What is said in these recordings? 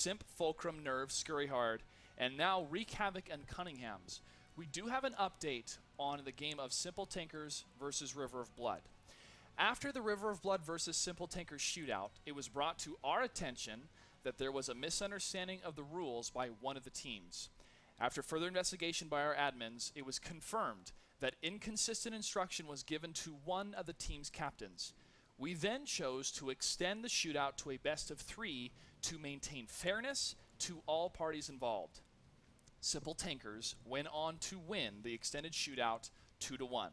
Simp, Fulcrum, Nerve, Scurryhard, and now Wreak Havoc and Cunningham's. We do have an update on the game of Simple Tankers versus River of Blood. After the River of Blood versus Simple Tankers shootout, it was brought to our attention that there was a misunderstanding of the rules by one of the teams. After further investigation by our admins, it was confirmed that inconsistent instruction was given to one of the team's captains. We then chose to extend the shootout to a best of 3 to maintain fairness to all parties involved. Simple Tankers went on to win the extended shootout 2-1.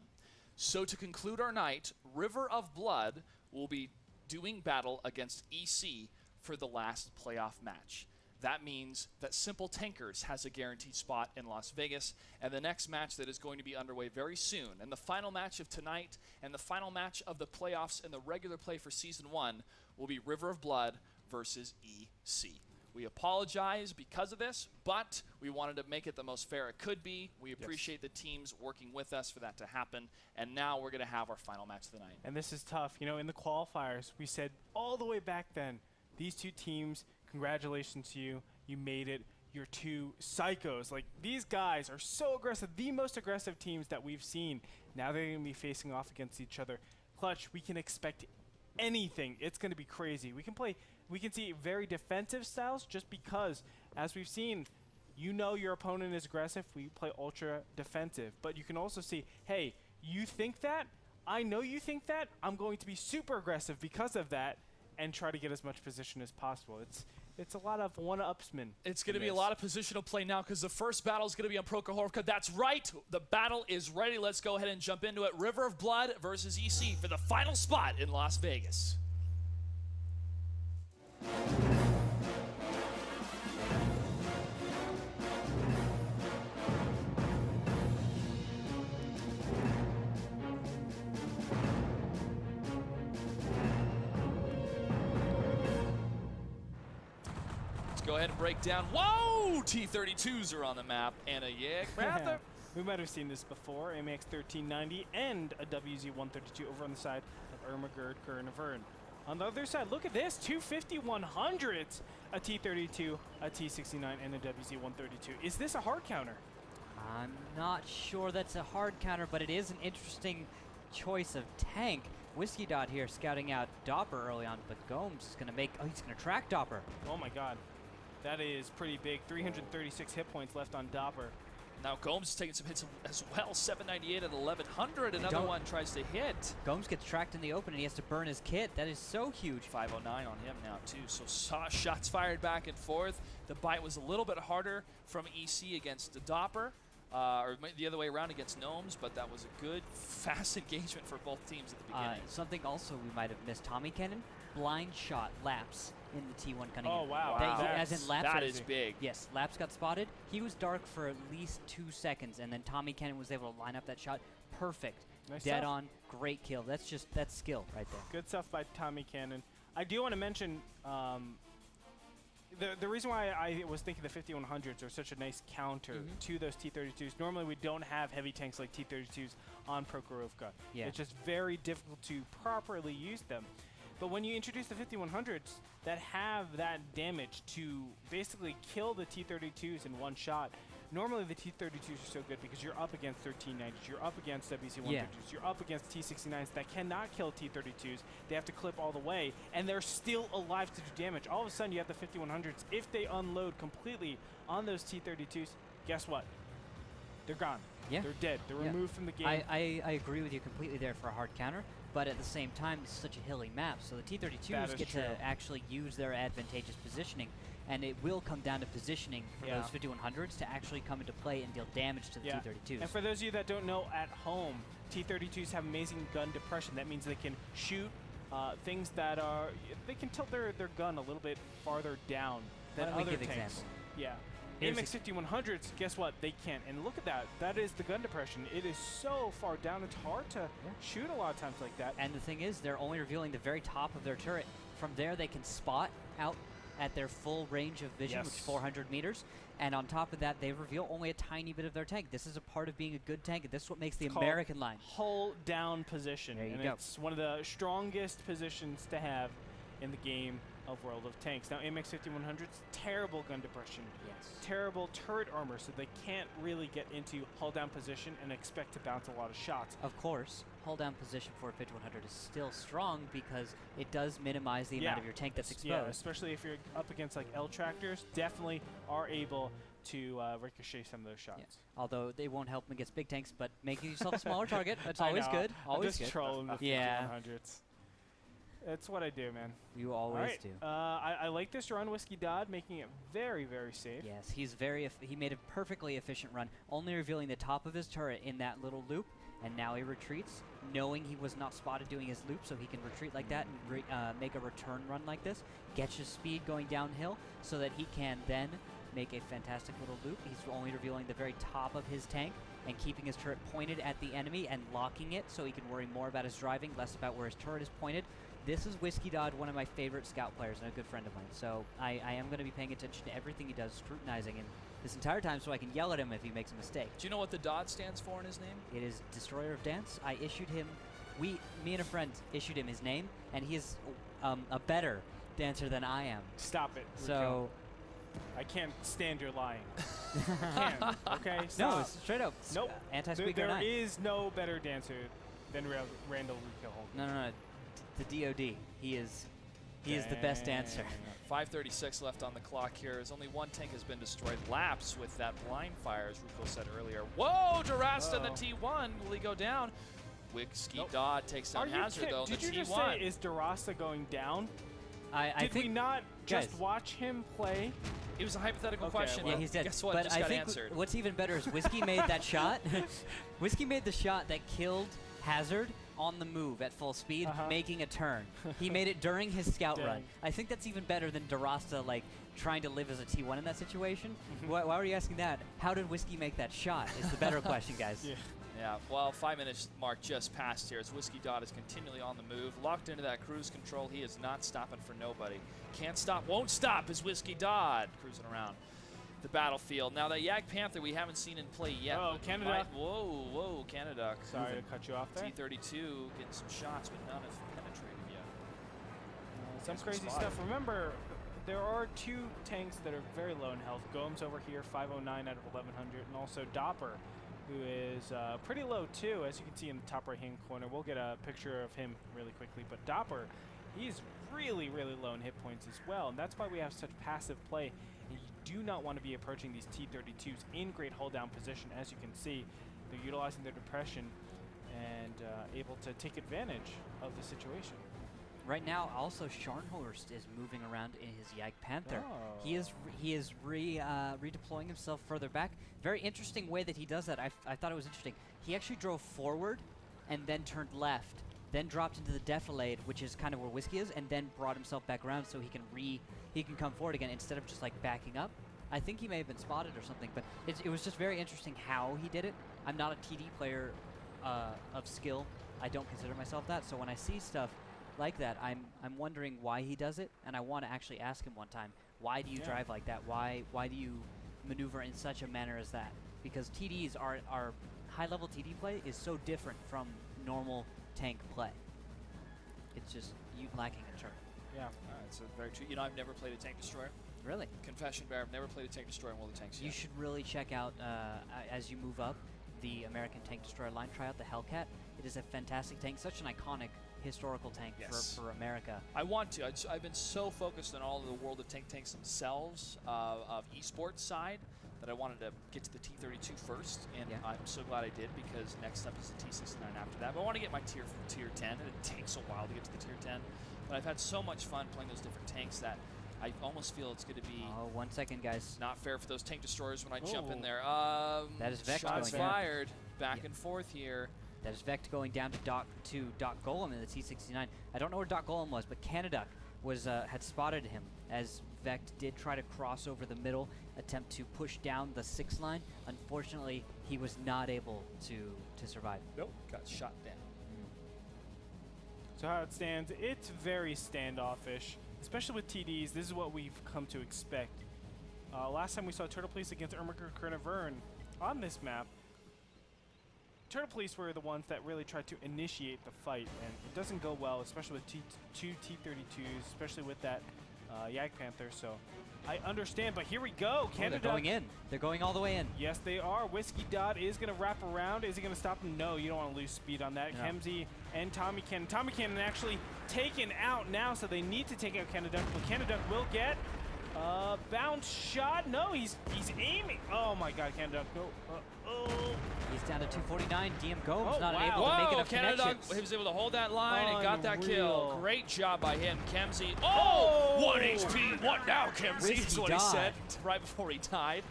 So to conclude our night, River of Blood will be doing battle against EC for the last playoff match. That means that Simple Tankers has a guaranteed spot in Las Vegas, and the next match that is going to be underway very soon, and the final match of tonight, and the final match of the playoffs and the regular play for Season 1 will be River of Blood versus EC. We apologize because of this, but we wanted to make it the most fair it could be. We appreciate the teams working with us for that to happen, and now we're going to have our final match of the night. And this is tough. You know, in the qualifiers, we said all the way back then, these two teams, congratulations to you. You made it. You're two psychos. Like, these guys are so aggressive, the most aggressive teams that we've seen. Now they're going to be facing off against each other. Clutch, we can expect anything. It's going to be crazy. We can see very defensive styles just because, as we've seen, you know your opponent is aggressive. We play ultra defensive. But you can also see, hey, you think that? I know you think that. I'm going to be super aggressive because of that and try to get as much position as possible. It's a lot of one-upsmen. It's going to be a lot of positional play now because the first battle is going to be on Prokhorivka. That's right. The battle is ready. Let's go ahead and jump into it. River of Blood versus EC for the final spot in Las Vegas. Go ahead and break down. Whoa! T-32s are on the map, and a Ehrmahgerd. We might have seen this before. AMX 1390 and a WZ132 over on the side of Ermahgerd Caernervern. On the other side, look at this, 250-100s, a T-32, a T-69, and a WZ132. Is this a hard counter? I'm not sure that's a hard counter, but it is an interesting choice of tank. Whiskey Dot here scouting out Doppler early on, but Gomes is going to make, he's going to track Doppler. Oh my god. That is pretty big. 336 hit points left on Doppler. Now Gomes is taking some hits as well. 798 at 1100. Another one tries to hit. Gomes gets tracked in the open and he has to burn his kit. That is so huge. 509 on him now too. So shots fired back and forth. The bite was a little bit harder from EC against the Doppler. Or the other way around against Gnomes, but that was a good, fast engagement for both teams at the beginning. Something also we might have missed. Tommy Cannon, blind shot, Laps in the T1 Cunningham. Oh, wow. As in Laps. That is big. Yes, Laps got spotted. He was dark for at least 2 seconds, and then Tommy Cannon was able to line up that shot. Perfect. Nice Dead stuff. on. Great kill. That's skill right there. Good stuff by Tommy Cannon. I do want to mention the reason why I was thinking the 5100s are such a nice counter to those T-32s. Normally we don't have heavy tanks like T-32s on Prokhorovka. Yeah. It's just very difficult to properly use them. But when you introduce the 5100s that have that damage to basically kill the T-32s in one shot, normally the T-32s are so good because you're up against 1390s, you're up against WC-130s, you're up against T-69s that cannot kill T-32s. They have to clip all the way, and they're still alive to do damage. All of a sudden, you have the 5100s. If they unload completely on those T-32s, guess what? They're gone. Yeah. They're dead. They're removed from the game. I agree with you completely there for a hard counter, but at the same time, it's such a hilly map, so the T-32s get to actually use their advantageous positioning, and it will come down to positioning for those 5100s to actually come into play and deal damage to the T-32s. And for those of you that don't know at home, T-32s have amazing gun depression. That means they can shoot things that are... They can tilt their gun a little bit farther down than other tanks. Yeah. AMX 5100s, guess what? They can't. And look at that. That is the gun depression. It is so far down. It's hard to shoot a lot of times like that. And the thing is, they're only revealing the very top of their turret. From there, they can spot out at their full range of vision, which is 400 meters. And on top of that, they reveal only a tiny bit of their tank. This is a part of being a good tank, and this is what makes the American line. Hold down position. There you and go. It's one of the strongest positions to have in the game. of World of Tanks. Now, AMX 5100's terrible gun depression. Yes. Terrible turret armor, so they can't really get into hull down position and expect to bounce a lot of shots. Of course, hull down position for a 5100 is still strong because it does minimize the amount of your tank that's exposed. Yeah, especially if you're up against like L tractors, definitely are able to ricochet some of those shots. Yeah. Although they won't help them against big tanks, but making yourself a smaller target, that's always good. Always just good. trolling the 5100s. That's what I do, man. You always do. I like this run, Whiskey Dodd, making it very, very safe. Yes, he's he made a perfectly efficient run, only revealing the top of his turret in that little loop, and now he retreats, knowing he was not spotted doing his loop, so he can retreat like that and make a return run like this, gets his speed going downhill, so that he can then make a fantastic little loop. He's only revealing the very top of his tank and keeping his turret pointed at the enemy and locking it, so he can worry more about his driving, less about where his turret is pointed. This is Whiskey Dodd, one of my favorite scout players and a good friend of mine. So I am going to be paying attention to everything he does, scrutinizing him this entire time so I can yell at him if he makes a mistake. Do you know what the Dodd stands for in his name? It is Destroyer of Dance. I issued him, me and a friend issued him his name, and he is a better dancer than I am. Stop it. So I can't stand your lying. I can't. Okay, stop. No, straight up. Nope. Anti-squeaker There 9. is no better dancer than Randall Rico. No. The DOD. He is the best dancer. 5:36 left on the clock here. As only one tank has been destroyed. Laps with that blind fire, as Ruko said earlier. Whoa, Durasta, the T1. Will he go down? Whiskey Dodd takes down Hazard, though. Did the you T1. just say, is Durasta going down? I Did think we not just guys, watch him play? It was a hypothetical question. Yeah, he's dead. Guess what? But Just I got think answered. what's even better is Whiskey made that shot. Whiskey made the shot that killed Hazard on the move at full speed, making a turn. He made it during his scout run. I think that's even better than Durasta, like, trying to live as a T1 in that situation. Why were you asking that? How did Whiskey make that shot is the better question, guys. Yeah, well, 5 minutes mark just passed here as Whiskey Dodd is continually on the move. Locked into that cruise control. He is not stopping for nobody. Can't stop, won't stop is Whiskey Dodd cruising around the battlefield. Now, that Yak Panther we haven't seen in play yet. Oh, Canada. Whoa, Canada. Sorry to cut you off there. T-32 getting some shots, but none have penetrated yet. Some crazy stuff. Remember, there are two tanks that are very low in health. Gomes over here, 509 out of 1100, and also Doppler, who is pretty low too, as you can see in the top right-hand corner. We'll get a picture of him really quickly, but Doppler, he's really, really low in hit points as well, and that's why we have such passive play. And you do not want to be approaching these T-32s in great hold-down position. As you can see, they're utilizing their depression and able to take advantage of the situation. Right now, also, Scharnhorst is moving around in his Yak Panther. Oh. He is redeploying himself further back. Very interesting way that he does that. I thought it was interesting. He actually drove forward and then turned left, then dropped into the defilade, which is kind of where Whiskey is, and then brought himself back around so he can come forward again instead of just like backing up. I think he may have been spotted or something, but it was just very interesting how he did it. I'm not a TD player of skill. I don't consider myself that. So when I see stuff like that, I'm wondering why he does it, and I want to actually ask him one time, why do you drive like that? Why do you maneuver in such a manner as that? Because TDs are high-level TD play is so different from normal tank play. It's just you lacking a turn. Yeah, it's very true. You know, I've never played a tank destroyer. Really? Confession bear, I've never played a tank destroyer in World of Tanks yet. You should really check out, as you move up, the American Tank Destroyer line. Try out the Hellcat. It is a fantastic tank, such an iconic historical tank for America. I want to. I've been so focused on all of the World of Tanks themselves, of esports side, that I wanted to get to the T-32 first, and I'm so glad I did, because next up is the T-69 after that. But I want to get my tier 10, and it takes a while to get to the tier 10. But I've had so much fun playing those different tanks that I almost feel it's going to be 1 second, guys. Not fair for those tank destroyers when I jump in there. That is Vex shots going fired. Back and forth here. That is Vex going down to Doc Golem in the T-69. I don't know where Doc Golem was, but Canada had spotted him as Vex did try to cross over the middle, attempt to push down the 6 line. Unfortunately, he was not able to survive. Nope, got shot down. So how it stands, it's very standoffish, especially with TDs. This is what we've come to expect. Last time we saw Turtle Police against Ermahgerd Caernervern on this map, Turtle Police were the ones that really tried to initiate the fight, and it doesn't go well, especially with two T-32s, especially with that Jagdpanther, so I understand, but here we go. Oh, they're going in. They're going all the way in. Yes, they are. Whiskey Dot is going to wrap around. Is he going to stop him? No, you don't want to lose speed on that. No. Kemsey and Tommy Cannon. Tommy Cannon actually taken out now, so they need to take out Canada, but Canada will get bounce shot. No, he's aiming. Oh my God, Canada, go. He's down to 249. DM Gomes not able Whoa, to make enough connections. He was able to hold that line and got that kill. Great job by him, Kemsey. 1 HP. What now, Kemsey? Is what he said right before he died.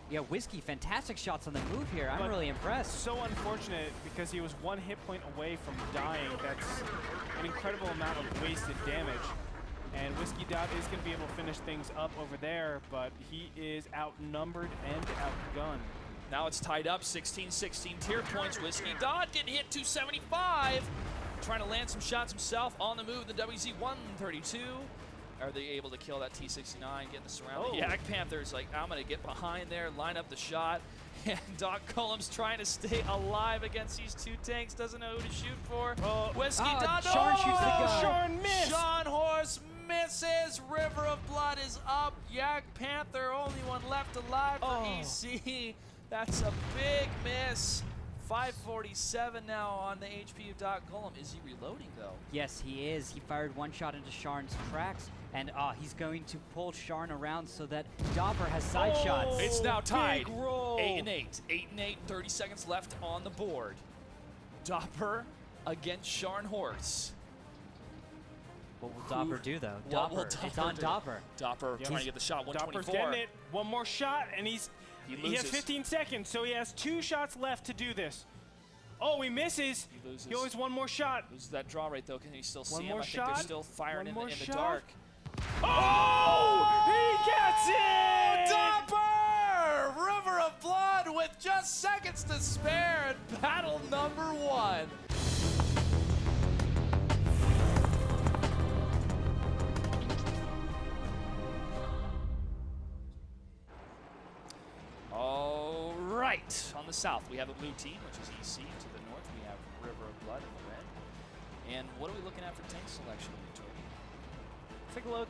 Yeah, Whiskey, fantastic shots on the move here. I'm really impressed. So unfortunate because he was 1 hit point away from dying. That's an incredible amount of wasted damage. And Whiskey Dot is going to be able to finish things up over there, but he is outnumbered and outgunned. Now it's tied up, 16-16 tier points. Whiskey Dot getting hit 275. Trying to land some shots himself on the move. The WZ-132. Are they able to kill that T-69, getting the surround? The Jagdpanther's like, I'm going to get behind there, line up the shot. And Doc Cullum's trying to stay alive against these 2 tanks. Doesn't know who to shoot for. Whiskey Dot. Sharn shoots the guy. Sharn missed. Sean Horse misses. River of Blood is up. Jagdpanther, only one left alive for EC. That's a big miss. 547 now on the HP of Doc Cullum. Is he reloading, though? Yes, he is. He fired 1 shot into Sharn's tracks, and he's going to pull Sharn around so that Dopper has side shots. It's now tied. 8-8. 8-8. 30 seconds left on the board. Dopper against Sharn Horse. What will Dopper do, though? Dopper. It's on Dopper. Dopper trying to get the shot. 124. Dopper's getting it. 1 more shot, and he has 15 seconds, so he has 2 shots left to do this. Oh, he misses. He loses. He always 1 more shot. Loses that draw right, though. Can he still see him? More I shot. think they're still firing in the dark. Oh! He gets it! Dopper! River of Blood with just seconds to spare in battle number 1. All right, on the south we have a blue team, which is EC. To the north we have River of Blood in the red. And what are we looking at for tank selection in the tournament? Let's take a look.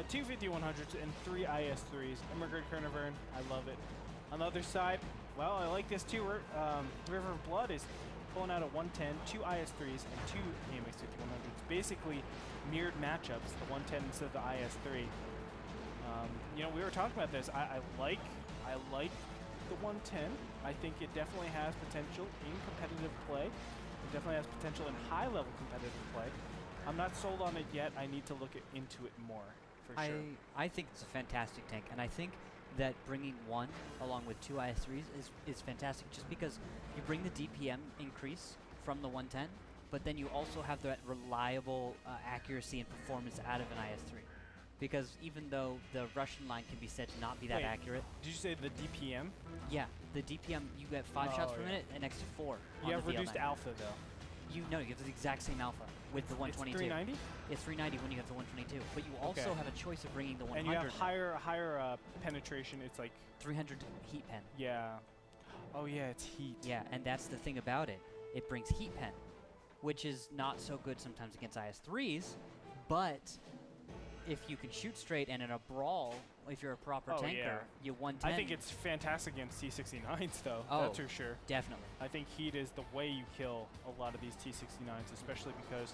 2 5100s and 3 IS-3s. Ermahgerd Caernervern, I love it. On the other side, well, I like this too. River of Blood is pulling out a 110, 2 IS-3s, and 2 AMX 5100s. Basically mirrored matchups, the 110 instead of the IS-3. You know, we were talking about this. I like the 110. I think it definitely has potential in competitive play. It definitely has potential in high-level competitive play. I'm not sold on it yet. I need to look into it more, for sure. I think it's a fantastic tank, and I think that bringing 1 along with 2 IS-3s is fantastic just because you bring the DPM increase from the 110, but then you also have that reliable accuracy and performance out of an IS-3. Because even though the Russian line can be said to not be that accurate. Did you say the DPM? Yeah, the DPM, you get 5 shots per minute and next to 4. You have reduced alpha, though. You have the exact same alpha with the 122. It's 390? It's 390 when you have the 122. But you also have a choice of bringing the 100. And you have higher penetration. It's like 300 heat pen. Yeah. Oh, yeah, it's heat. Yeah, and that's the thing about it. It brings heat pen, which is not so good sometimes against IS-3s, but if you can shoot straight and in a brawl, if you're a proper tanker, you 110. I think it's fantastic against T-69s, though. That's for sure. Definitely. I think heat is the way you kill a lot of these T-69s, especially because,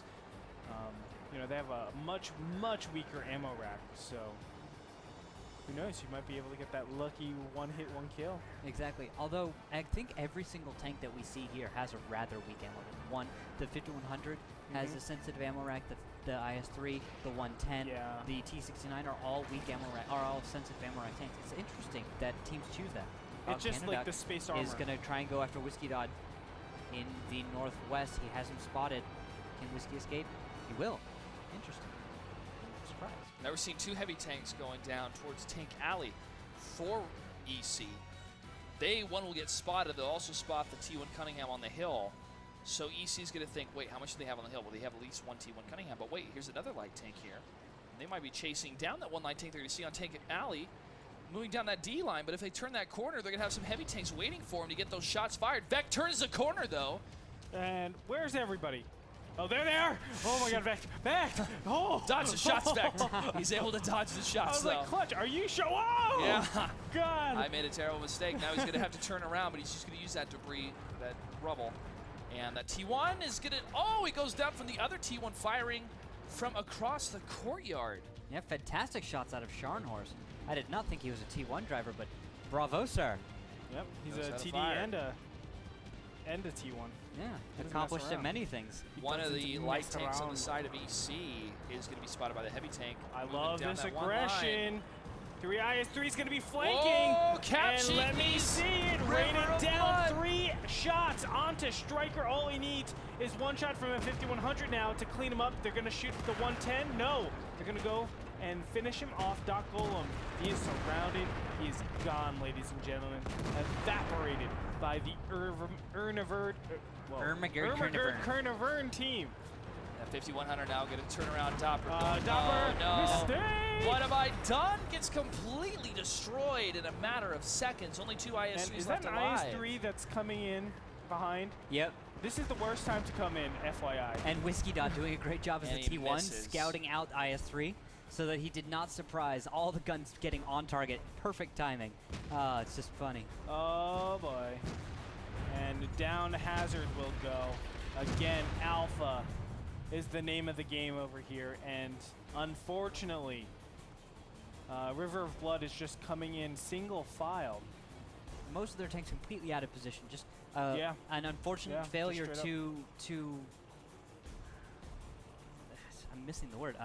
you know, they have a much weaker ammo rack. So who knows? You might be able to get that lucky 1-hit, 1-kill. Exactly. Although I think every single tank that we see here has a rather weak ammo rack. The 5100 has a sensitive ammo rack. The IS-3, the 110, the T-69 are all weak ammo rack, are all sensitive ammo rack tanks. It's interesting that teams choose that. It's just like the space armor. Is going to try and go after Whiskey Dot in the northwest. He has him spotted. Can Whiskey escape? He will. Interesting. Surprise. Now we're seeing 2 heavy tanks going down towards Tank Alley for EC. One will get spotted. They'll also spot the T1 Cunningham on the hill. So EC is going to think, wait, how much do they have on the hill? Well, they have at least 1 T1 Cunningham. But wait, here's another light tank here. And they might be chasing down that 1 light tank they're going to see on Tank Alley, moving down that D line. But if they turn that corner, they're going to have some heavy tanks waiting for them to get those shots fired. Vec turns the corner, though. And where's everybody? Oh, they're there! Oh my god, Vect! Oh! Dodge the shots, Vect. He's able to dodge the shots, I was though. like, Clutch, are you sure? Whoa! Yeah. God! I made a terrible mistake. Now he's going to have to turn around, but he's just going to use that debris, that rubble. And that T1 is going to... Oh, he goes down from the other T1 firing from across the courtyard. Yeah, fantastic shots out of Scharnhorst. I did not think he was a T1 driver, but bravo, sir. Yep, he's Knows a how to TD fire. and a T1. Yeah, Doesn't accomplished mess at around. many things. One of the light mess tanks on the around. side of EC is going to be spotted by the heavy tank. I moving love down this that one line. aggression. 3 IS-3 is going to be flanking. Oh, cap and let me cheekies. see it. River Rain of it down. blood. 3 shots onto Stryker. All he needs is 1 shot from a 5100 now to clean him up. They're going to shoot the 110. No, they're going to go and finish him off. Doc Golem, he is surrounded. He is gone, ladies and gentlemen. Evaporated by the Ermahgerd Caernervern team. That 5100 now going to turn around Doppler. Doppler, Oh, no. mistake! What have I done? Gets completely destroyed in a matter of seconds. Only 2 IS-3s And is left that an alive. IS-3 that's coming in behind? Yep. This is the worst time to come in, FYI. And Whiskey Dot doing a great job as And a he T1, misses. scouting out IS-3 so that he did not surprise all the guns getting on target. Perfect timing. It's just funny. Oh boy. And down Hazard will go. Again, Alpha is the name of the game over here. And unfortunately, River of Blood is just coming in single filed. Most of their tanks completely out of position. Just Yeah. an unfortunate Yeah, just failure straight to I'm missing the word.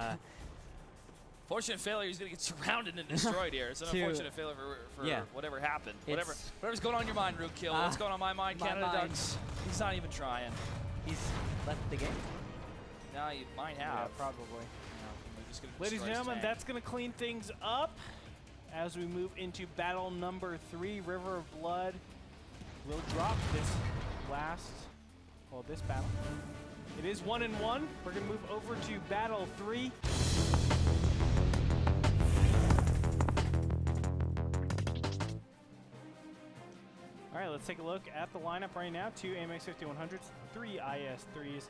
Fortunate failure, he's going to get surrounded and destroyed here. It's an To- unfortunate failure for yeah. whatever happened. It's- Whatever's going on in your mind, Rookkill. What's going on in my mind? my Canada mind. Ducks. He's not even trying. He's left the game. No, you might have. Yeah, probably. They're just gonna Ladies and destroy his gentlemen, tank. that's going to clean things up as we move into battle number 3. River of Blood will drop this this battle. It is 1-1. We're going to move over to battle 3. All right, let's take a look at the lineup right now. 2 AMX 5100s, 3 IS-3s.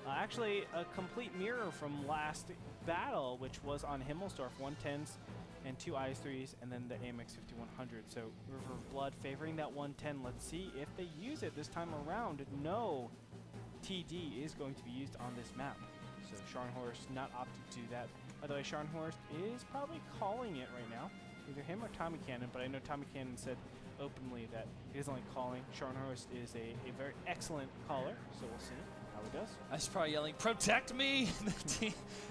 Actually, a complete mirror from last battle, which was on Himmelsdorf, 110s and 2 IS-3s, and then the AMX 5100. So River of Blood favoring that 110. Let's see if they use it this time around. No TD is going to be used on this map. So Scharnhorst not opted to do that. By the way, Scharnhorst is probably calling it right now. Either him or Tommy Cannon, but I know Tommy Cannon said openly that he is only calling. Scharnhorst is a very excellent caller, so we'll see how he does. I was probably yelling, "Protect me!"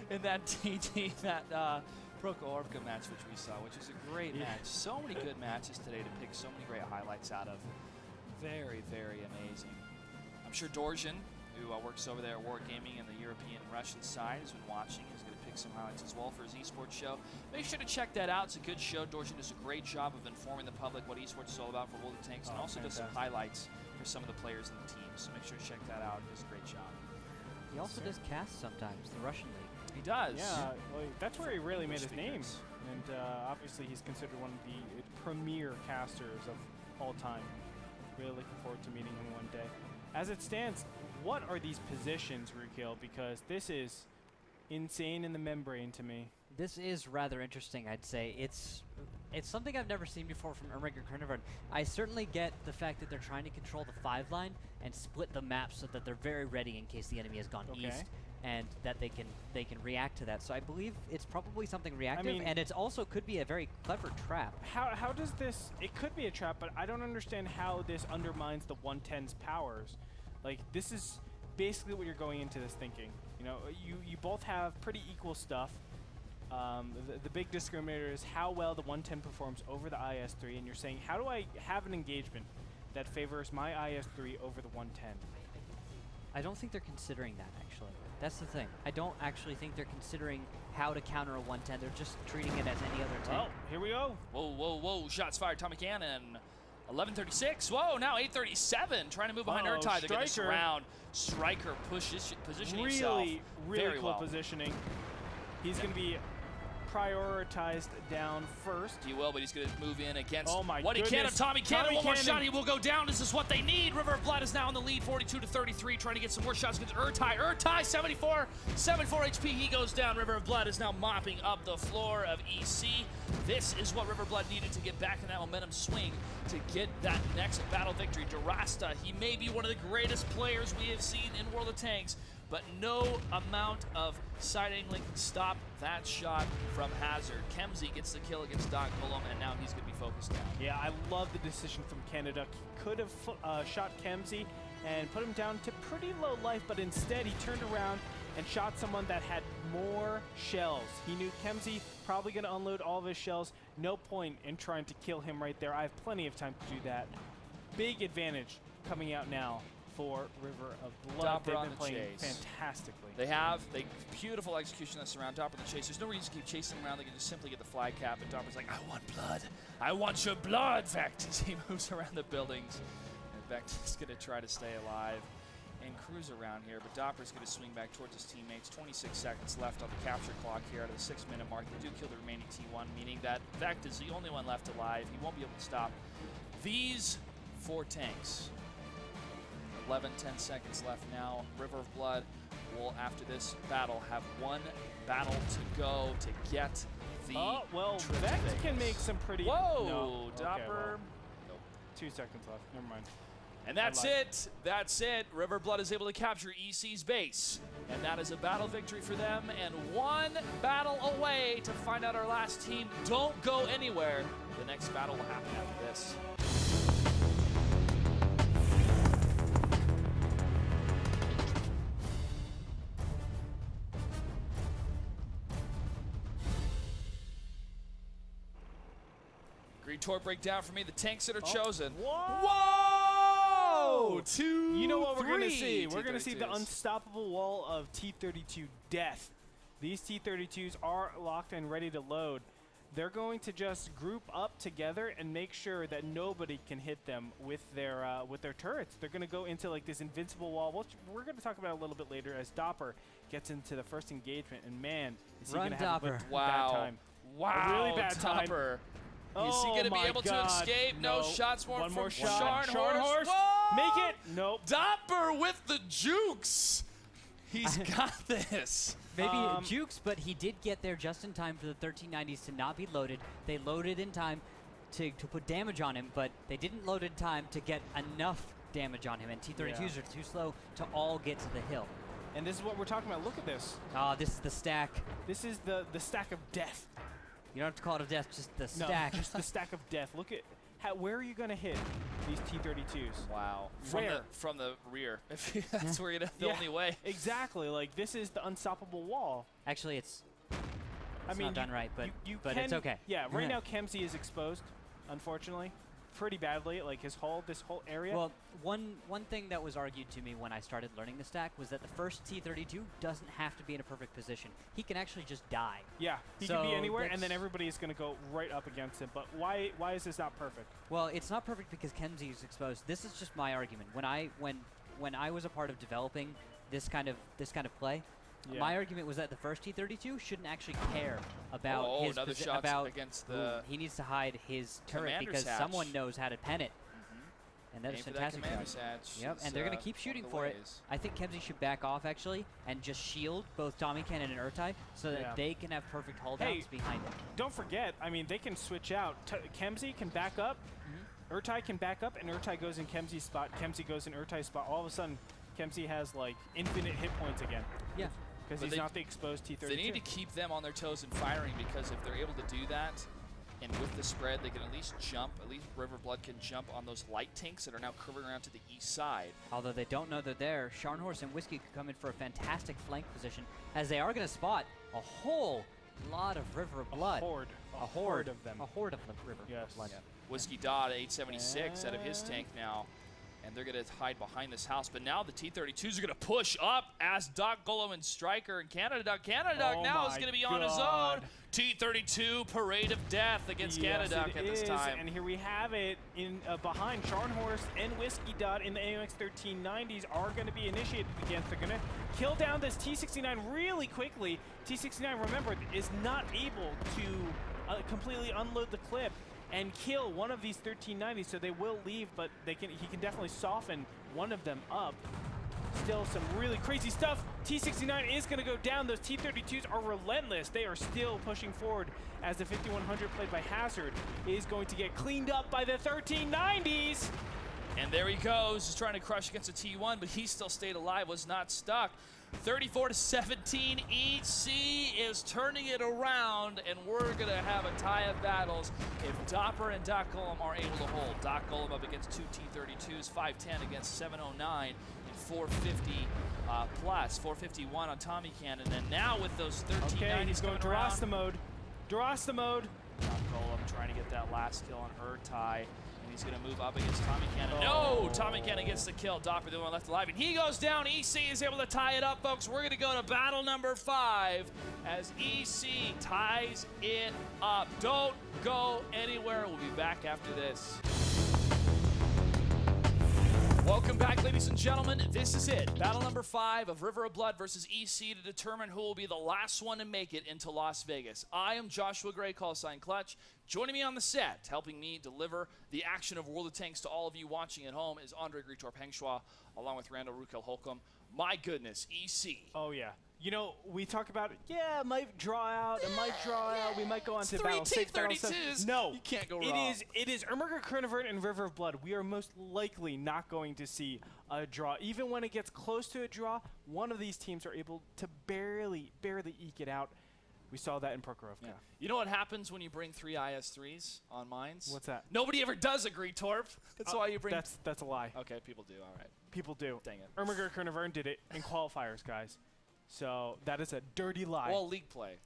in that TD, that Proko Orca match, which we saw, which is a great match. So many good matches today to pick so many great highlights out of. Very, very amazing. I'm sure Dorjan, who works over there at Wargaming and the European Russian side, has been watching. He's going to pick some highlights as well for his esports show. Make sure to check that out. It's a good show. Dorjan does a great job of informing the public what esports is all about for World of Tanks, and also does some highlights for some of the players in the team. So make sure to check that out. He does a great job. He also does cast sometimes, the Russian league. He does. Yeah, well, that's where he really made his name. Speakers. And obviously he's considered one of the premier casters of all time. Really looking forward to meeting him one day. As it stands, what are these positions, Rookkill? Because this is insane in the membrane to me. This is rather interesting, I'd say. It's something I've never seen before from Ermahgerd Caernervern. I certainly get the fact that they're trying to control the 5 line and split the map so that they're very ready in case the enemy has gone east, and that they can react to that. So I believe it's probably something reactive, and it also could be a very clever trap. How does this? It could be a trap, but I don't understand how this undermines the 110's powers. Like, this is basically what you're going into this thinking. You know, you both have pretty equal stuff. The big discriminator is how well the 110 performs over the IS-3, and you're saying, how do I have an engagement that favors my IS-3 over the 110? I don't think they're considering that, actually. That's the thing. I don't actually think they're considering how to counter a 110. They're just treating it as any other tank. Well, here we go. Whoa, whoa, whoa. Shots fired. Tommy Cannon. 11:36. Whoa, now 8:37. Trying to move behind Urtai. They're going to surround. Stryker positioning himself Really very cool well. positioning. He's going to be prioritized down first. He will, but he's going to move in against what he can of Tommy Cannon. One more shot, he will go down. This is what they need. River of Blood is now in the lead, 42-33, trying to get some more shots against Ertai, 74 HP, he goes down. River of Blood is now mopping up the floor of EC. This is what River Blood needed to get back in that momentum swing to get that next battle victory. Durasta, he may be one of the greatest players we have seen in World of Tanks, but no amount of side angling can stop that shot from Hazard. Kemsey gets the kill against Doc Fulham, and now he's going to be focused down. Yeah, I love the decision from Canada. He could have shot Kemsey and put him down to pretty low life, but instead he turned around and shot someone that had more shells. He knew Kemsey probably going to unload all of his shells. No point in trying to kill him right there. I have plenty of time to do that. Big advantage coming out now for River of Blood. They've been playing fantastically. They have beautiful execution that's around Dopper in the chase. There's no reason to keep chasing them around. They can just simply get the flag cap, and Dopper's like, I want blood. I want your blood, Vect, as he moves around the buildings. And Vect is going to try to stay alive and cruise around here, but Dopper's going to swing back towards his teammates. 26 seconds left on the capture clock here out of the 6-minute mark. They do kill the remaining T1, meaning that Vect is the only one left alive. He won't be able to stop these 4 tanks. 11, 10 seconds left now. River of Blood will, after this battle, have 1 battle to go to get the Vect can make some pretty... Whoa! No. Dopper... Okay, well, nope. 2 seconds left. Never mind. And that's it. That's it. River of Blood is able to capture EC's base. And that is a battle victory for them. And 1 battle away to find out our last team. Don't go anywhere. The next battle will happen after this. Green Tor breakdown for me. The tanks that are chosen. Whoa! 2, You know what we're going to see? We're T32s. going to see the unstoppable wall of T32 death. These T32s are locked and ready to load. They're going to just group up together and make sure that nobody can hit them with their turrets. They're going to go into like this invincible wall, which we're going to talk about a little bit later as Dopper gets into the first engagement. And man, is he going to have a bad time. Wow, a really bad Dopper. time. Is he going to be able to escape? No shots more from Scharnhorst. Make it. Nope. Dopper with the jukes. He's got this. Maybe jukes, but he did get there just in time for the 1390s to not be loaded. They loaded in time to put damage on him, but they didn't load in time to get enough damage on him. And T32s are too slow to all get to the hill. And this is what we're talking about. Look at this. This is the stack. This is the stack of death. You don't have to call it a death, just the stack. No, just the stack of death. Look at where are you going to hit these T32s? Wow. From the rear. That's where the only way. Exactly. Like, this is the unstoppable wall. Actually, it's not done right, but it's okay. Yeah, right now Kemsey is exposed, unfortunately, pretty badly. Like, this whole area. Well, one thing that was argued to me when I started learning the stack was that the first T32 doesn't have to be in a perfect position. He can actually just die. Yeah, he can be anywhere, and then everybody is going to go right up against him. But why is this not perfect? Well, it's not perfect because Kemsey is exposed. This is just my argument. When I was a part of developing this kind of play, my argument was that the first T32 shouldn't actually care about his against the. He needs to hide his turret because someone knows how to pen it. And that is fantastic. Yep, and they're going to keep shooting for it. I think Kemsey should back off, actually, and just shield both Tommy Cannon and Ertai so that they can have perfect hold-downs behind him. Don't forget, I mean, they can switch out. Kemsey can back up, Ertai can back up, and Ertai goes in Kemsey's spot. Kemsey goes in Ertai's spot. All of a sudden, Kemsey has, like, infinite hit points again. Yeah. Because he's not the exposed T32. They need to keep them on their toes and firing, because if they're able to do that, and with the spread, they can at least jump. At least River Blood can jump on those light tanks that are now curving around to the east side. Although they don't know they're there, Scharnhorst and Whiskey could come in for a fantastic flank position, as they are going to spot a whole lot of River of Blood. A horde of them. A horde of the River of Blood. Yeah. Whiskey Dodd, 876 out of his tank now. and they're going to hide behind this house. But now the T-32s are going to push up as Doc Golem and Striker and Canada Duck. Canada Duck now is going to be on his own. T-32 Parade of Death against Canada Duck at this time. And here we have it in behind. Scharnhorst and Whiskey Dot in the AMX 1390s are going to be initiated against. They're going to kill down this T-69 really quickly. T-69, remember, is not able to completely unload the clip and kill one of these 1390s, so they will leave, but he can definitely soften one of them up. Still some really crazy stuff. T-69 is going to go down. Those T-32s are relentless. They are still pushing forward as the 5100 played by Hazard is going to get cleaned up by the 1390s. And there he goes. He's trying to crush against a T1, but he still stayed alive, was not stuck. 34-17, EC is turning it around, and we're going to have a tie of battles if Dopper and Doc Golem are able to hold. Doc Golem up against two T-32s, 510 against 709, and 450 plus, 451 on Tommy Cannon. And now with those 1390s he's going Durasta mode. Durasta mode. Doc Golem trying to get that last kill on her tie. He's going to move up against Tommy Cannon. No! Tommy Cannon gets the kill. Dopper, the one left alive. And he goes down. EC is able to tie it up, folks. We're going to go to battle number 5 as EC ties it up. Don't go anywhere. We'll be back after this. Welcome back, ladies and gentlemen. This is it. Battle number 5 of River of Blood versus EC to determine who will be the last one to make it into Las Vegas. I am Joshua Gray, callsign Clutch. Joining me on the set, helping me deliver the action of World of Tanks to all of you watching at home is Andre Gritorp-Hengschwa, along with Randall Rukel-Holcomb. My goodness, EC. Oh, yeah. You know, we talk about, it might draw out, we might go on to battle 6, battle 7. No, you can't go wrong. It is Ermahgerd Caernervern and River of Blood. We are most likely not going to see a draw. Even when it gets close to a draw, one of these teams are able to barely eke it out. We saw that in Prokhorovka. Yeah. You know what happens when you bring 3 IS-3s on mines? What's that? Nobody ever does agree, Torp. That's why you bring... That's a lie. Okay, people do. All right. People do. Dang it. Ermahgerd Caernervern did it in qualifiers, guys. So that is a dirty lie. Well, league play.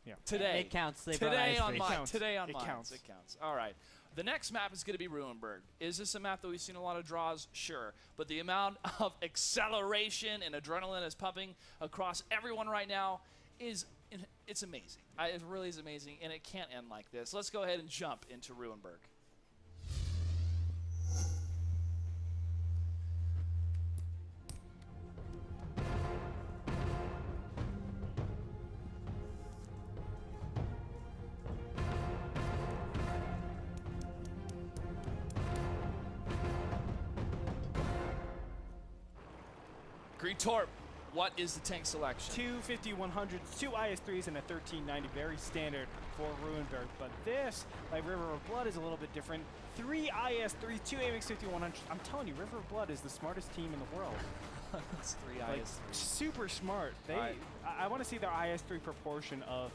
Yeah. Today. It counts. Today on mines. Today on mines. Counts. It counts. All right. The next map is going to be Ruinberg. Is this a map that we've seen a lot of draws? Sure. But the amount of acceleration and adrenaline is pumping across everyone right now is... It's amazing. It really is amazing, and it can't end like this. Let's go ahead and jump into Ruinberg. Gritorp, what is the tank selection? 2 5100s, 2 IS-3s, and a 1390. Very standard for Ruinberg. But this, like River of Blood, is a little bit different. 3 IS-3s, 2 AMX 5100s. I'm telling you, River of Blood is the smartest team in the world. That's 3 like, IS-3s. Super smart. They, I want to see their IS-3 proportion of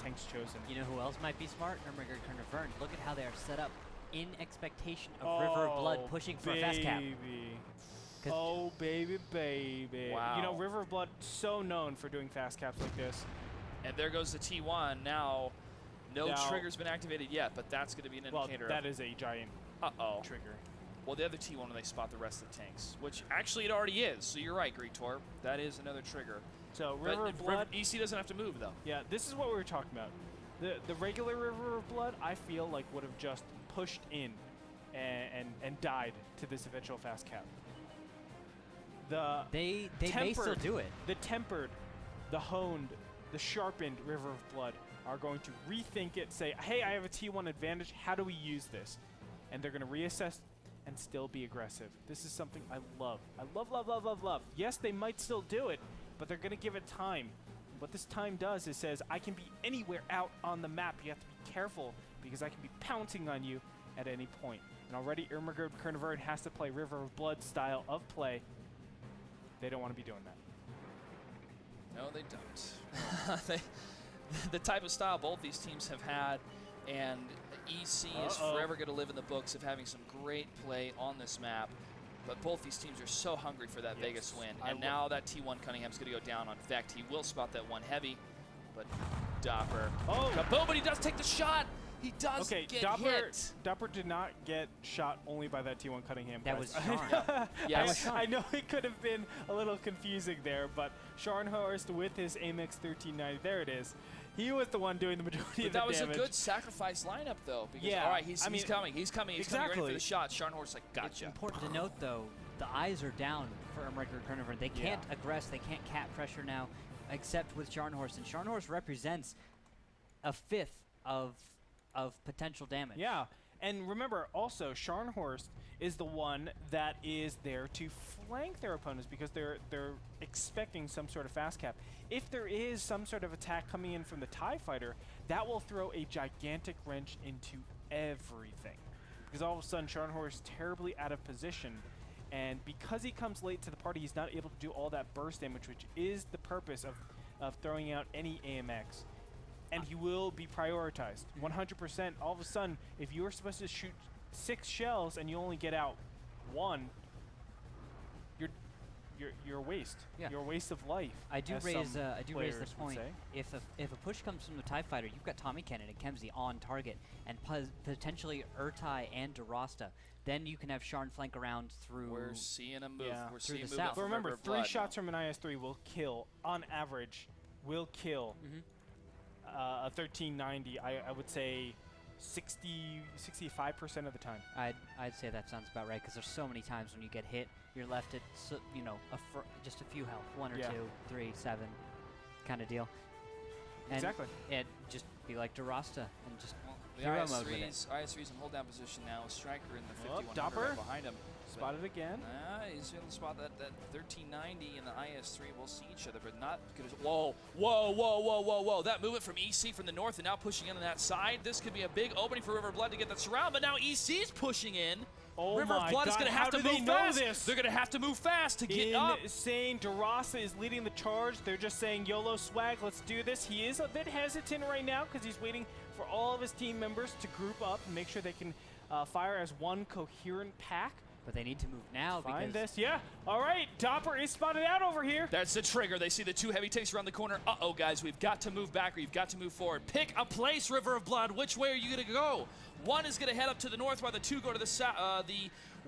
tanks chosen. You know who else might be smart? Ermahgerd Caernervern. Look at how they are set up in expectation of River of Blood pushing for a fast cap. Oh, baby, baby. Wow. You know, River of Blood, so known for doing fast caps like this. And there goes the T1. Now, no trigger's been activated yet, but that's going to be an indicator. Well, that is a giant trigger. Well, the other T1 when they spot the rest of the tanks, which actually it already is. So you're right, Gritorp. That is another trigger. So River of Blood. EC doesn't have to move, though. Yeah, this is what we were talking about. The regular River of Blood, I feel like would have just pushed in and died to this eventual fast cap. They may still do it. The tempered, the honed, the sharpened River of Blood are going to rethink it, say, hey, I have a T1 advantage. How do we use this? And they're going to reassess and still be aggressive. This is something I love. I love, love, love, love, love. Yes, they might still do it, but they're going to give it time. What this time does is says, I can be anywhere out on the map. You have to be careful because I can be pouncing on you at any point. And already Ermahgerd Caernervern has to play River of Blood style of play. They don't want to be doing that. No, they don't. The type of style both these teams have had, and EC is forever going to live in the books of having some great play on this map. But both these teams are so hungry for that Vegas win. And now that T1 Cunningham's going to go down on Vect. He will spot that one heavy, but Dopper. Kaboom, but he does take the shot. He does get hit. Dopper did not get shot only by that T1 Cunningham. That was Sean. Yes. I know it could have been a little confusing there, but Scharnhorst with his AMX 1390, there it is. He was the one doing the majority of the damage. That was a good sacrifice lineup, though. Because, all right, he's coming. He's coming ready for the shot. Scharnhorst like, gotcha. It's important to note, though, the eyes are down for Ermahgerd Caernervern. They can't aggress. They can't cap pressure now, except with Scharnhorst. And Scharnhorst represents a fifth of potential damage. Yeah, and remember also Scharnhorst is the one that is there to flank their opponents because they're expecting some sort of fast cap. If there is some sort of attack coming in from the TIE fighter, that will throw a gigantic wrench into everything. Because all of a sudden Scharnhorst is terribly out of position, and because he comes late to the party, he's not able to do all that burst damage, which is the purpose of throwing out any AMX. And he will be prioritized 100%. All of a sudden, if you're supposed to shoot 6 shells and you only get out 1, you're a waste. Yeah. You're a waste of life. I do raise the point. If a push comes from the TIE fighter, you've got Tommy Cannon and Kemsey on target, and potentially Ertai and DeRosta. Then you can have Sharn flank around through. We're seeing a move. Yeah. We're seeing the movement south. But from remember, River of 3 Blood shots now. from an IS-3 will kill, on average, a 1390. I would say 65% of the time. I'd say that sounds about right, because there's so many times when you get hit, you're left at just a few health, 1 or 2, 3, 7, kind of deal. And Exactly. And just be like DeRosta and just The hero mode with it. IS-3's in hold down position now. Striker in the 5100 Dopper right behind him. Spotted again. He's going to spot that 1390 and the IS-3 will see each other, but not good as. Whoa. That movement from EC from the north and now pushing in on that side. This could be a big opening for River of Blood to get that surround, but now EC's pushing in. Oh River of Blood is going to have to move fast. They're going to have to move fast to get up. Saying DeRosa is leading the charge. They're just saying YOLO swag, let's do this. He is a bit hesitant right now because he's waiting for all of his team members to group up and make sure they can fire as one coherent pack. But they need to move now Find because this. Yeah. All right. Dopper is spotted out over here. That's the trigger. They see the 2 heavy tanks around the corner. Uh-oh, guys. We've got to move back or you've got to move forward. Pick a place, River of Blood. Which way are you going to go? One is going to head up to the north while the 2 go to the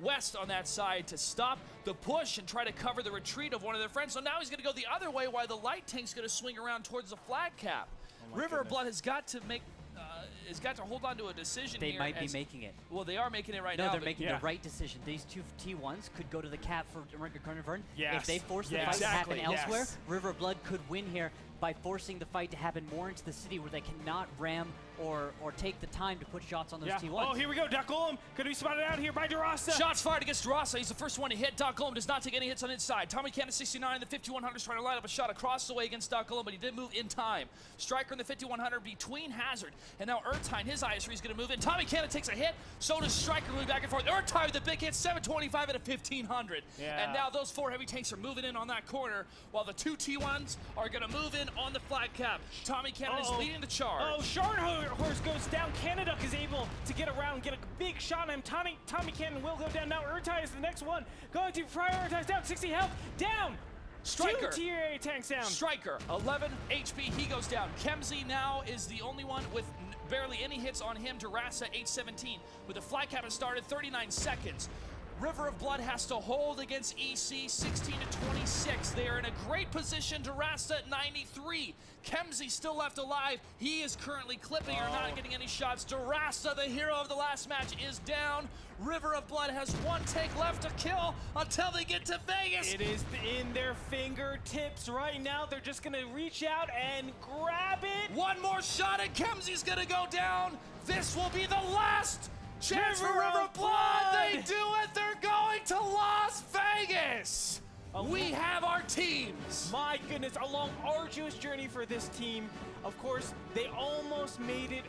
west on that side to stop the push and try to cover the retreat of one of their friends. So now he's going to go the other way while the light tank's going to swing around towards the flag cap. River of Blood has got to make got to hold on to a decision they here. might be making it. Well, they are making it right now. No, they're making the right decision. These 2 T1s could go to the cap for Ermahgerd Caernervern. Yes. If they force the fight to happen elsewhere, River of Blood could win here by forcing the fight to happen more into the city where they cannot ram or take the time to put shots on those T1s. Oh, here we go. Doc Golem could be spotted out here by DeRosa. Shots fired against DeRosa. He's the first one to hit. Doc Golem does not take any hits on inside. Tommy Cannon 69 in the 5100 is trying to line up a shot across the way against Doc Golem, but he did move in time. Striker in the 5100 between Hazard and now Ertine. His IS-3 is going to move in. Tommy Cannon takes a hit. So does Striker moving back and forth. Ertine with the big hit, 725 at a 1500. Yeah. And now those 4 heavy tanks are moving in on that corner while the 2 T1s are going to move in on the flag cap. Tommy Cannon is leading the charge. Oh, Scharnhorst goes down. Canada is able to get around, get a big shot on him. Tommy Cannon will go down. Now Ertai is the next one. Going to prioritize down. 60 health. Down. Striker. 2 TA tanks down. Striker, 11 HP. He goes down. Kemsey now is the only one with barely any hits on him. DeRosa, 817. With the flag cap has started, 39 seconds. River of Blood has to hold against EC 16 to 26. They are in a great position. DeRosa at 93. Kemsey still left alive. He is currently clipping or not getting any shots. DeRosa, the hero of the last match, is down. River of Blood has 1 tank left to kill until they get to Vegas. It is in their fingertips right now. They're just going to reach out and grab it. 1 more shot and Kemsey's going to go down. This will be the last chance for River of Blood. They do it. They're going to Las Vegas. We have our teams. My goodness, a long, arduous journey for this team. Of course, they almost made it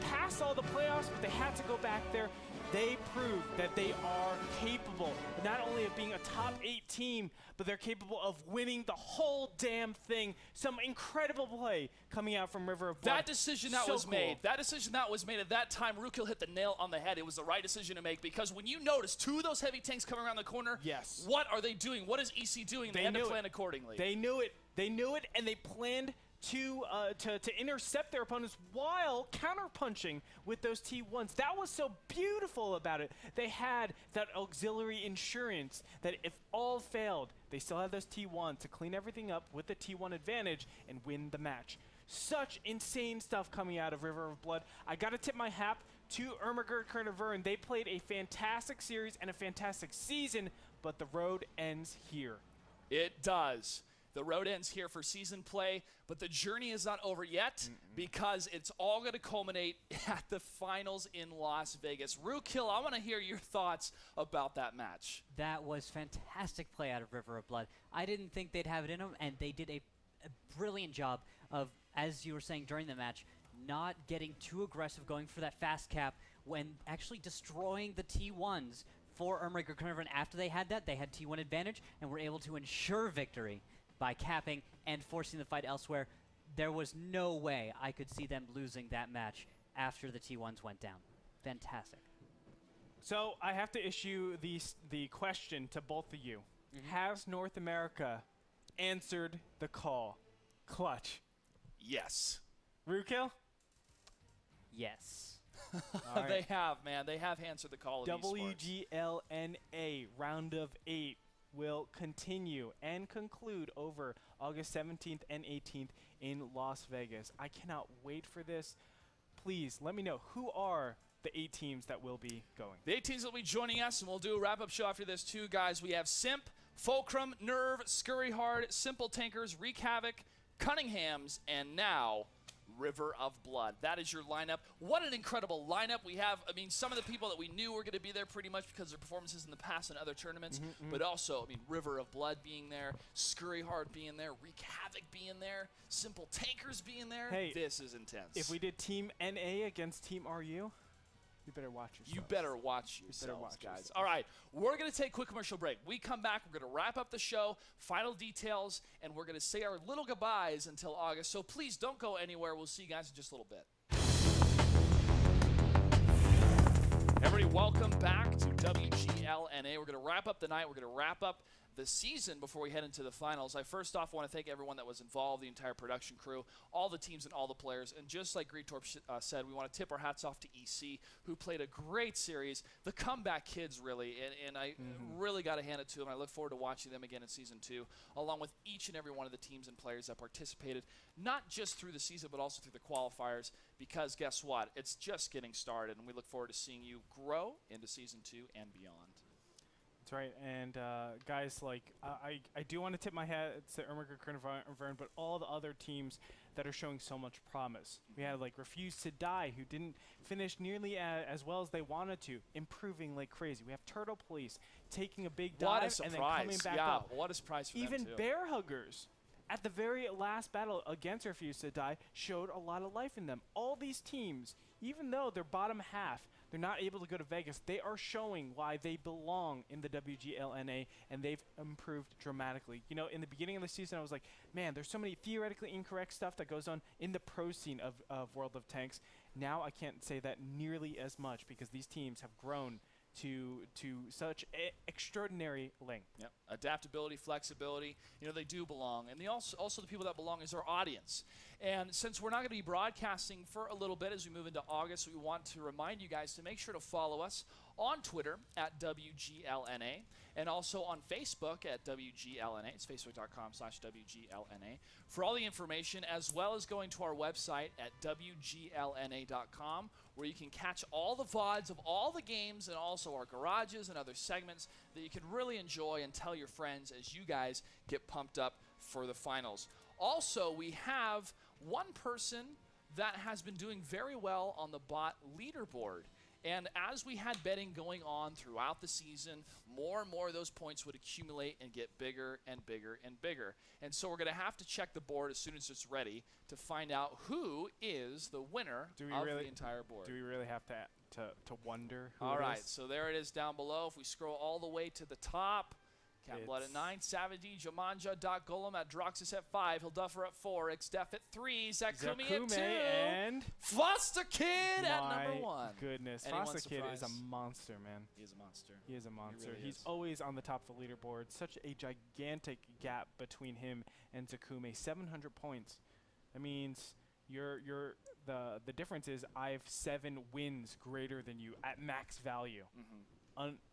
past all the playoffs, but they had to go back there. They proved that they are capable not only of being a top 8 team, but they're capable of winning the whole damn thing. Some incredible play coming out from River of Blood. That decision that was made at that time, Rookhill hit the nail on the head. It was the right decision to make because when you notice 2 of those heavy tanks coming around the corner, yes, what are they doing? What is EC doing? They had to plan accordingly. They knew it. They knew it, and they planned to intercept their opponents while counterpunching with those T1s. That was so beautiful about it. They had that auxiliary insurance that if all failed, they still had those T1s to clean everything up with the T1 advantage and win the match. Such insane stuff coming out of River of Blood. I got to tip my hat to Ermahgerd Caernervern. They played a fantastic series and a fantastic season, but the road ends here. It does. The road ends here for season play, but the journey is not over yet because it's all going to culminate at the finals in Las Vegas. Rookhill, I want to hear your thoughts about that match. That was fantastic play out of River of Blood. I didn't think they'd have it in them, and they did a brilliant job of, as you were saying during the match, not getting too aggressive, going for that fast cap when actually destroying the T1s for Ermahgerd Caernervern. After they had that, they had T1 advantage and were able to ensure victory by capping and forcing the fight elsewhere. There was no way I could see them losing that match after the T1s went down. Fantastic. So I have to issue the question to both of you. Has North America answered the call? Clutch. Yes. Rookhill? Yes. Right. They have, man. They have answered the call of esports. WGLNA round of 8 will continue and conclude over August 17th and 18th in Las Vegas. I cannot wait for this. Please let me know, who are the 8 teams that will be going? The 8 teams that will be joining us, and we'll do a wrap-up show after this too, guys. We have Simp, Fulcrum, Nerve, Scurry Hard, Simple Tankers, Wreak Havoc, Cunningham's, and now River of Blood. That is your lineup. What an incredible lineup. We have, I mean, some of the people that we knew were going to be there pretty much because of their performances in the past and other tournaments, but also, I mean, River of Blood being there, Scurry Hard being there, Wreak Havoc being there, Simple Tankers being there. Hey, this is intense. If we did Team NA against Team RU, you better watch yourselves. You better watch yourselves, guys. All right, we're going to take a quick commercial break. We come back, we're going to wrap up the show, final details, and we're going to say our little goodbyes until August. So please don't go anywhere. We'll see you guys in just a little bit. Everybody, welcome back to WGLNA. We're going to wrap up the night. We're going to wrap up the season before we head into the finals. I first off want to thank everyone that was involved, the entire production crew, all the teams and all the players. And just like Greetorp said, we want to tip our hats off to EC, who played a great series. The comeback kids, really, and I really got to hand it to them. I look forward to watching them again in Season 2, along with each and every one of the teams and players that participated, not just through the season, but also through the qualifiers, because guess what? It's just getting started, and we look forward to seeing you grow into Season 2 and beyond. That's right, and guys, like I do want to tip my hat to Ermahgerd Caernervern, but all the other teams that are showing so much promise. We had like Refuse to Die, who didn't finish nearly as well as they wanted to, improving like crazy. We have Turtle Police taking a big dive and then coming back up. What a surprise for Even them too. Bear Huggers, at the very last battle against Refuse to Die, showed a lot of life in them. All these teams, even though they're bottom half, they're not able to go to Vegas, they are showing why they belong in the WGLNA, and they've improved dramatically. You know, in the beginning of the season, I was like, man, there's so many theoretically incorrect stuff that goes on in the pro scene of World of Tanks. Now I can't say that nearly as much because these teams have grown to such extraordinary length. Yep. Adaptability, flexibility, you know, they do belong. And they also the people that belong is our audience. And since we're not going to be broadcasting for a little bit as we move into August, we want to remind you guys to make sure to follow us on Twitter at WGLNA and also on Facebook at WGLNA. It's facebook.com/WGLNA for all the information, as well as going to our website at WGLNA.com, where you can catch all the VODs of all the games and also our garages and other segments that you can really enjoy and tell your friends as you guys get pumped up for the finals. Also, we have one person that has been doing very well on the bot leaderboard. And as we had betting going on throughout the season, more and more of those points would accumulate and get bigger and bigger and bigger. And so we're going to have to check the board as soon as it's ready to find out who is the winner of the entire board. Do we really have to wonder who All it right, is? so there it is down below. If we scroll all the way to the top, Cat Blood at 9, Savadi, Jamanja, Doc Golem at Droxus at 5, Hilduffer at 4, Xdef at 3, Zakumi at 2, and Foster Kid at number 1. Goodness, Anyone Foster Kid is a surprised? monster, man. He is a monster. He is a monster. really He's is. always on the top of the leaderboard. Such a gigantic gap between him and Zakume. 700 points. That means the difference is I have 7 wins greater than you at max value.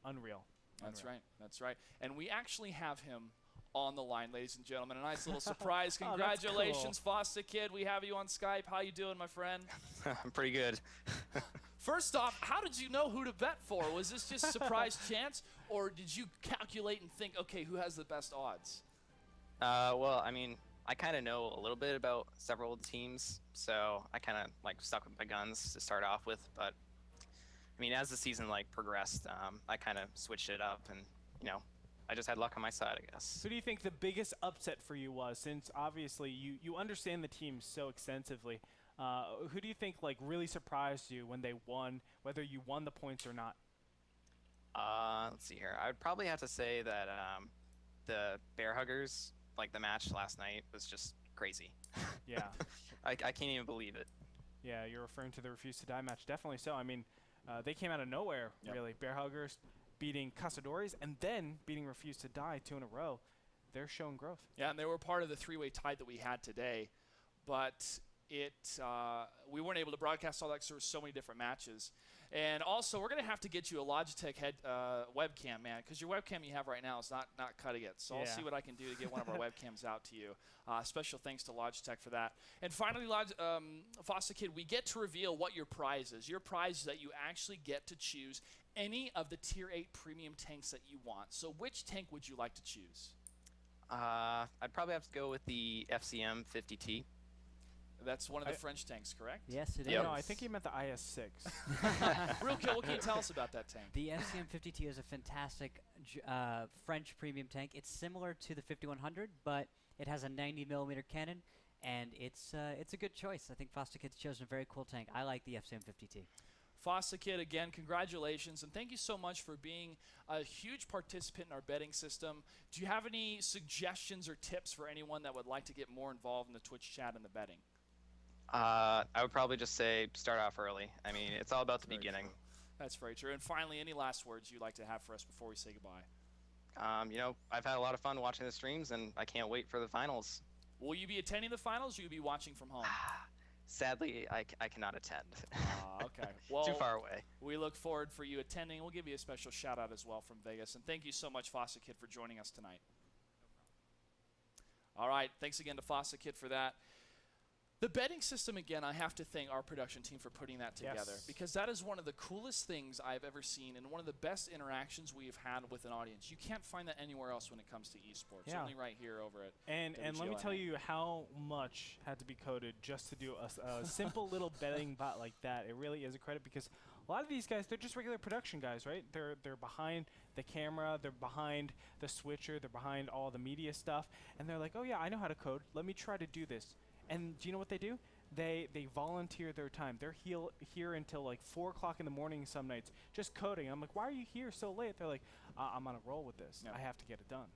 Unreal. That's right. That's right. And we actually have him on the line, ladies and gentlemen. A nice little surprise. Congratulations, cool. Foster Kid. We have you on Skype. How you doing, my friend? I'm pretty good. First off, how did you know who to bet for? Was this just surprise chance, or did you calculate and think, okay, who has the best odds? Well, I mean, I kind of know a little bit about several of the teams, so I kind of like stuck with my guns to start off with. But I mean, as the season like progressed, I kind of switched it up, and you know, I just had luck on my side, I guess. Who do you think the biggest upset for you was? Since obviously you understand the team so extensively, who do you think like really surprised you when they won, whether you won the points or not? Let's see here. I would probably have to say that the Bear Huggers, like the match last night, was just crazy. Yeah. I can't even believe it. Yeah, you're referring to the Refuse to Die match. Definitely so. I mean, they came out of nowhere, really. Bear Huggers beating Cazadores and then beating Refuse to Die 2 in a row. They're showing growth. Yeah, and they were part of the 3-way tie that we had today. But we weren't able to broadcast all that because there were so many different matches. And also, we're going to have to get you a Logitech webcam, man, because your webcam you have right now is not cutting it. So I'll see what I can do to get one of our webcams out to you. Special thanks to Logitech for that. And finally, Foster Kid, we get to reveal what your prize is. Your prize is that you actually get to choose any of the Tier 8 premium tanks that you want. So which tank would you like to choose? I'd probably have to go with the FCM 50T. That's one of the French tanks, correct? Yes, it is. No, I think he meant the IS-6. Real quick, what can you tell us about that tank? The FCM 50T is a fantastic French premium tank. It's similar to the 5100, but it has a 90mm cannon, and it's a good choice. I think Foster Kid's chosen a very cool tank. I like the FCM 50T. Foster Kid, again, congratulations, and thank you so much for being a huge participant in our betting system. Do you have any suggestions or tips for anyone that would like to get more involved in the Twitch chat and the betting? I would probably just say start off early. I mean, it's all about the beginning. That's very true. And finally, any last words you'd like to have for us before we say goodbye? You know, I've had a lot of fun watching the streams, and I can't wait for the finals. Will you be attending the finals, or will you be watching from home? Sadly, I cannot attend. Okay. Well, too far away. We look forward for you attending. We'll give you a special shout-out as well from Vegas. And thank you so much, Foster Kid, for joining us tonight. All right. Thanks again to Foster Kid for that. The betting system, again, I have to thank our production team for putting that together, because that is one of the coolest things I've ever seen and one of the best interactions we've had with an audience. You can't find that anywhere else when it comes to esports, only right here over at And let me tell you how much had to be coded just to do a simple little betting bot like that. It really is a credit, because a lot of these guys, they're just regular production guys, right? They're behind the camera, they're behind the switcher, they're behind all the media stuff, and they're like, oh yeah, I know how to code. Let me try to do this. And do you know what they do? They volunteer their time. They're here until like 4 o'clock in the morning some nights, just coding. I'm like, why are you here so late? They're like, I'm on a roll with this. I have to get it done.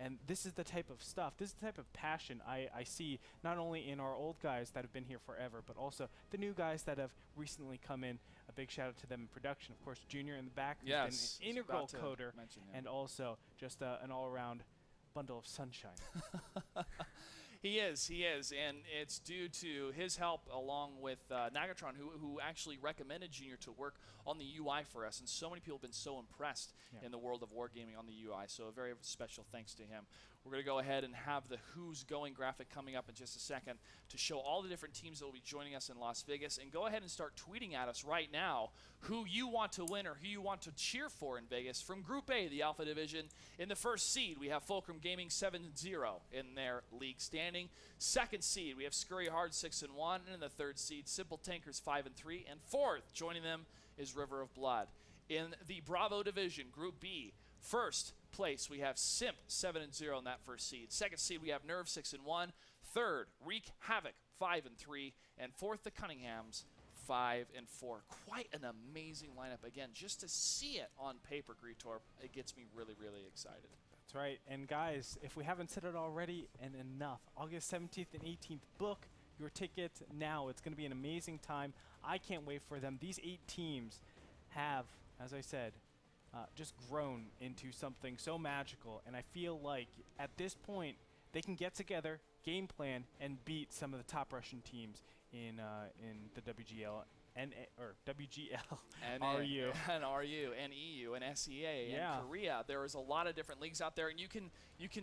And this is the type of stuff, this is the type of passion I see not only in our old guys that have been here forever, but also the new guys that have recently come in. A big shout out to them in production. Of course, Junior in the back, who's been an integral coder, and also just an all-around bundle of sunshine. He is, and it's due to his help along with Nagatron, who actually recommended Junior to work on the UI for us, and so many people have been so impressed in the world of wargaming on the UI, so a very special thanks to him. We're going to go ahead and have the Who's Going graphic coming up in just a second to show all the different teams that will be joining us in Las Vegas, and go ahead and start tweeting at us right now who you want to win or who you want to cheer for in Vegas. From Group A, the Alpha Division, in the first seed, we have Fulcrum Gaming 7-0 in their league standing. Second seed, we have Scurry Hard 6-1, and in the third seed, Simple Tankers 5-3, and fourth, joining them is River of Blood. In the Bravo Division, Group B, first place, we have Simp 7-0 in that first seed. Second seed, we have Nerve 6-1. Third, Wreak Havoc 5-3, and fourth, the Cunninghams 5-4. Quite an amazing lineup. Again, just to see it on paper, Greetor, it gets me really, really excited. That's right. And guys, if we haven't said it already and enough, August 17th and 18th, book your ticket now. It's going to be an amazing time. I can't wait for them. These 8 teams have, as I said, just grown into something so magical, and I feel like at this point they can get together game plan and beat some of the top Russian teams in the WGLNA or WGLRU and RU and EU and SEA and Korea. There is a lot of different leagues out there, and you can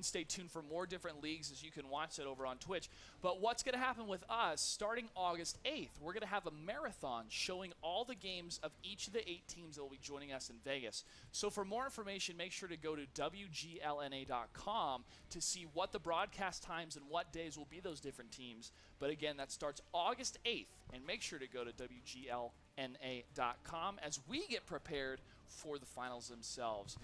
stay tuned for more different leagues as you can watch it over on Twitch. But what's going to happen with us starting August 8th? We're going to have a marathon showing all the games of each of the 8 teams that will be joining us in Vegas. So for more information, make sure to go to WGLNA.com to see what the broadcast times and what days will be those different teams. But again, that starts August 8th, and make sure to go to WGLNA.com as we get prepared for the finals themselves.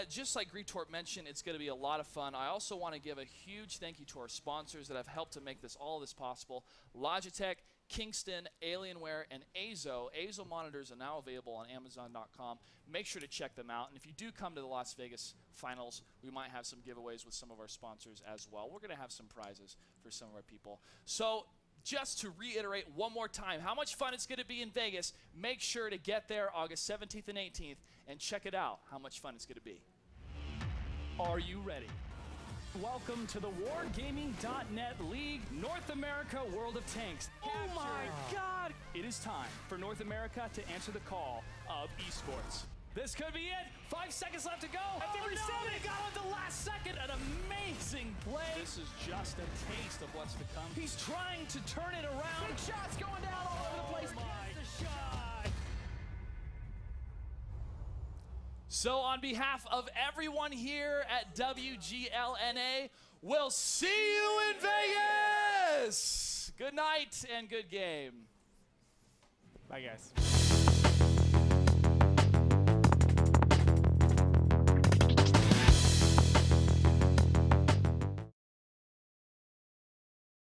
Just like Retort mentioned, it's going to be a lot of fun. I also want to give a huge thank you to our sponsors that have helped to make all this possible. Logitech, Kingston, Alienware, and Azo. Azo monitors are now available on Amazon.com. Make sure to check them out. And if you do come to the Las Vegas finals, we might have some giveaways with some of our sponsors as well. We're going to have some prizes for some of our people. So just to reiterate one more time how much fun it's going to be in Vegas, make sure to get there August 17th and 18th and check it out how much fun it's going to be. Are you ready? Welcome to the WarGaming.net League North America World of Tanks. Oh my God! It is time for North America to answer the call of esports. This could be it. 5 seconds left to go. They got on the last second. An amazing play. This is just a taste of what's to come. He's trying to turn it around. Big shots going down all over the place. The shot. So on behalf of everyone here at WGLNA, we'll see you in Vegas. Good night and good game. Bye, guys.